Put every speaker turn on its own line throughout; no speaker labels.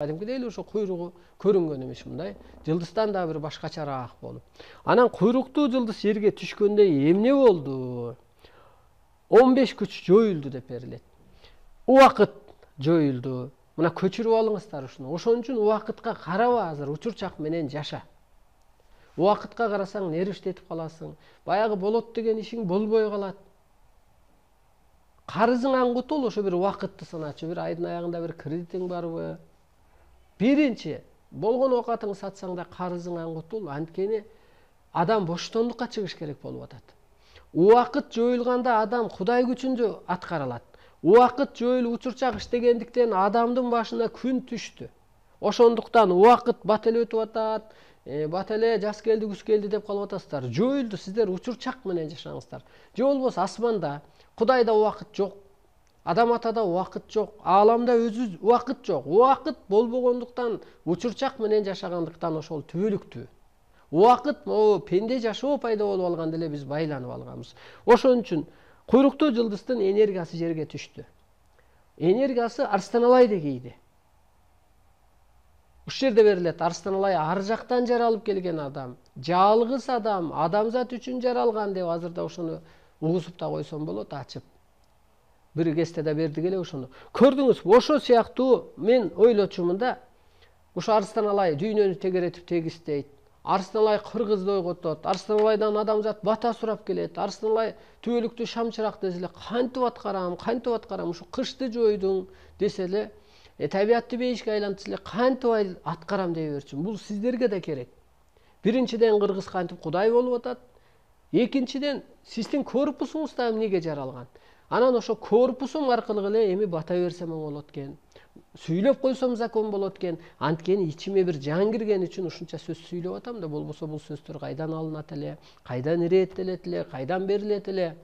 Кадимки эле ошо куйругу көрүнгөн эмес мындай. Жылдыздан да бир башкачараак болуп. Анан куйруктуу жылдыз жерге түшкөндө эмне болду? 15 күч жоюлду деп берилет. Убакыт жоюлду. Мына көчүрүп алыңыздар ушуну. Ошон үчүн убакытка караба азыр, учурчак менен жаша. Убакытка карасаң нервиштетип каласың. Баягы болот деген ишиң болбой калат. Карызыңан кутул, ошо бир убакытты саначы, бир айдын аягында бир кредитиң барбы? Биринчи, болгон оокатыңды сатсаң да карызыңан кутул, анткени адам боштондукка чыгыш керек болуп атат. Убакыт жоюлганда адам Кудай күчүндө аткара алат. Убакыт жоюлуп учурчак иштегендиктен адамдын башына күн түштү. Ошондуктан убакыт бат эле өтүп атат, бат эле жаз келди, күз келди деп калып атасыздар. Жоюлду, сиздер учурчак менен жашаңыздар. Же болбосо асманда, Кудайда убакыт жок. Адам атада убакыт жок, ааламда өзү убакыт жок. Убакыт болбогондуктан, учурчак менен жашагандыктан ошол түбөлүктүү. Убакыт могу пенде жашоо пайда болуп алганда эле биз байланып алганбыз. Ошон үчүн куйруктуу жылдыздын энергиясы жерге түштү. Энергиясы Арстаналайды кийди. Ушул жерде берилет, Арстаналай ар жактан жаралып келген адам, жалгыз адам, адамзат үчүн жаралган деп азырда ошону угузуп да койсом болот, ачып. Бир кестеде бердик эле ошону. Көрдүңүзбү? Ошо сыяктуу мен ойлочумун да, ошо Арстаналай дүйнөнү тегеретип тегистейт. Арстаналай кыргызды ойготот. Арстаналайдан адамзат бата сурап келет. Арстаналай түбөлүктүү шамчырак десе эле кантип аткарам, ушу кышты жойдуң десе эле, табиятты бейишке айлантса эле кантип аткарам дей берчүмүн. Бул сиздерге да керек. Биринчиден кыргыз кантип Кудай болуп атат. Экинчиден сиздин корпусуңуз да эмнеге жаралган. Анан ошо корпусум аркылуу эле эми бата берсем оң болот экен. Сүйлөп койсом закон болот экен. Анткени ичиме бир жан кирген үчүн ушунча сөз сүйлөп атам да, болбосо бул сөздөр кайдан алынат эле, кайдан иреттелет эле, кайдан берилет эле.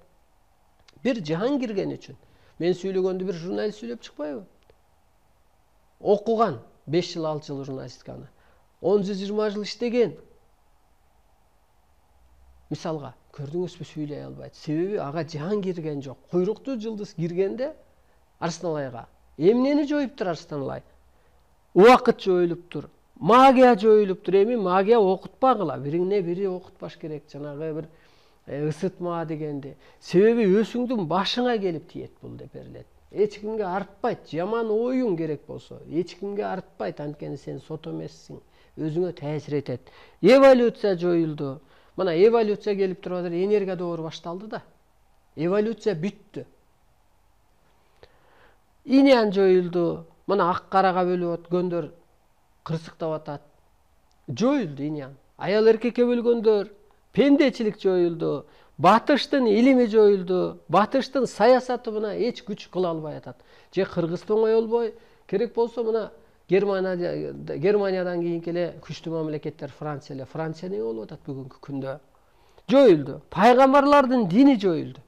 Бир жан кирген үчүн. Мен сүйлөгөндү бир журналист сүйлөп чыкпайбы? Окуган 5 жыл 6 жыл журналистиканы. 10 жыл 20 жыл иштеген. Мисалга, көрдүңүзбү, сүйлөй албайт. Себеби ага жан кирген жок. Куйруктуу жылдыз киргенде Арстаналайга эмнени жоюптур Арстаналай? Убакыт жоюлуптур, магия жоюлуптур. Эми магия окутпагыла, бириңне бири окутпаш керек. Жанагы бир ысытма дегенди. Себеби өзүңдүн башыңа келип тиет бул деп берилет. Эч кимге артпайт. Жаман оюң керек болсо, эч кимге артпайт, анткени сен сот эмессиң. Өзүңө таасир этет. Эволюция жоюлду. Мына эволюция келип туруп атат, энергия доору башталды да. Эволюция бүттү. Инян жоюлду. Мына ак карага бөлүп өткөндөр кырсыктап атат. Жоюлду инян. Аял эркекке бөлгөндөр, пендечилик жоюлду. Батыштын илими жоюлду. Батыштын саясаты мына эч күч кыла албай атат. Же кыргызды оңой болбой, керек болсо мына Германиядан кийинки эле күчтүү мамлекеттер Франция эле. Франция эмне болуп атат бүгүнкү күндө? Жоюлду. Пайгамбарлардын дини жоюлду.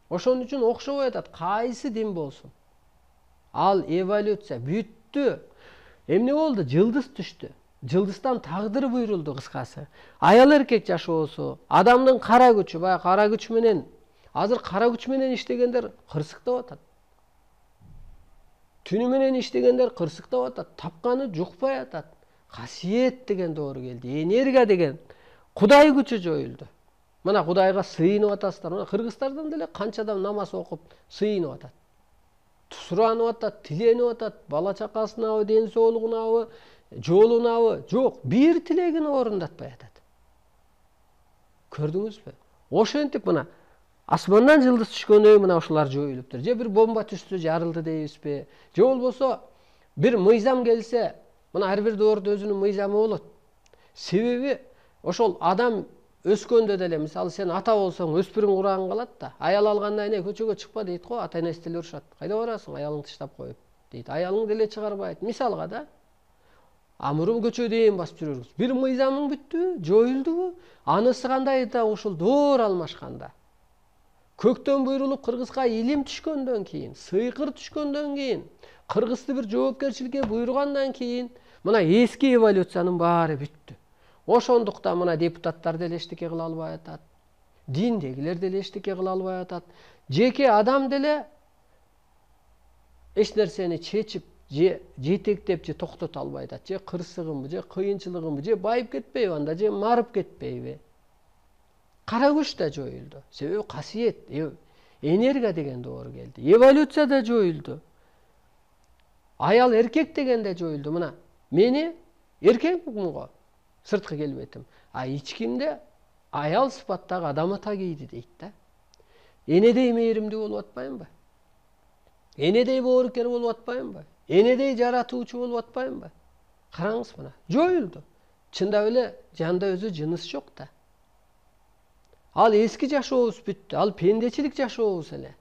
Ошон үчүн окшобой атат, кайсы дин болсун. Ал эволюция бүттү. Эмне болду? Жылдыз түштү. Жылдыздан тагдыр буйрулду кыскасы. Аял эркек жашоосу, адамдын кара күчү, баягы кара күч менен, азыр кара күч менен иштегендер кырсыктап атат. Түнү менен иштегендер кырсыктап атат. Тапканы жукпай атат. Касиет деген доору келди. Энергия деген Кудай күчү жоюлду. Мына Кудайга сыйынып атасыздар. Мына кыргыздардан деле канча адам намаз окуп сыйынып атат. Суранып атат, тиленип атат, бала чакасынабы, ден соолугунабы, жолунабы, жок, бир тилегин орундатпай атат. Көрдүңүзбү? Ошентип мына асмандан жылдыз түшкөндөй мына ушулар жоюлуптур. Же бир бомба түштү, жарылды дейбизби? Же болбосо бир мыйзам келсе, мына ар бир доордун өзүнүн мыйзамы болот. Себеби ошол адам өскөндө деле, мисалы сен ата болсоң, өспүрүм курагың калат да, аял алгандан кийин көчөгө чыкпа дейт го, ата энеси деле урушат. Кайда барасың? Аялыңды таштап коюп дейт. Аялың деле чыгарбайт. Мисалга да. Мурун көчөдө ээн басып жүрөрбүз. Бир мыйзамың бүттү, жоюлдубу? Анысы кандай да ушул доор алмашканда. Көктөн буйрулуп кыргызга илим түшкөндөн кийин, сыйкыр түшкөндөн кийин, кыргызды бир жоопкерчиликке буйругандан кийин, мына эски эволюциянын баары бүттү. Ошондуктан мына депутаттар деле эчтеке кыла албай атат. Диндегилер деле эчтеке кыла албай атат. Жеке адам деле эч нерсени чечип же жетектеп же токтото албай атат, же кырсыгынбы, же кыйынчылыгынбы, же байып кетпейби анда, же марып кетпейби. Кара күч да жоюлду. Себеби касиет, энергия деген доор келди. Эволюция да жоюлду. Аял эркек деген да жоюлду. Мына мени эркекмин го, сырткы келбетим. А ичкимде аял сыпаттагы адам ата кийди дейт да. Энедей мээримдүү болуп атпайынбы? Энедей боорукер болуп атпайынбы? Энедей жаратуучу болуп атпайынбы? Караңыз мына, жоюлду. Чындап эле жанда өзү жыныс жок да. Ал эски жашообуз бүттү. Ал пендечилик жашообуз эле.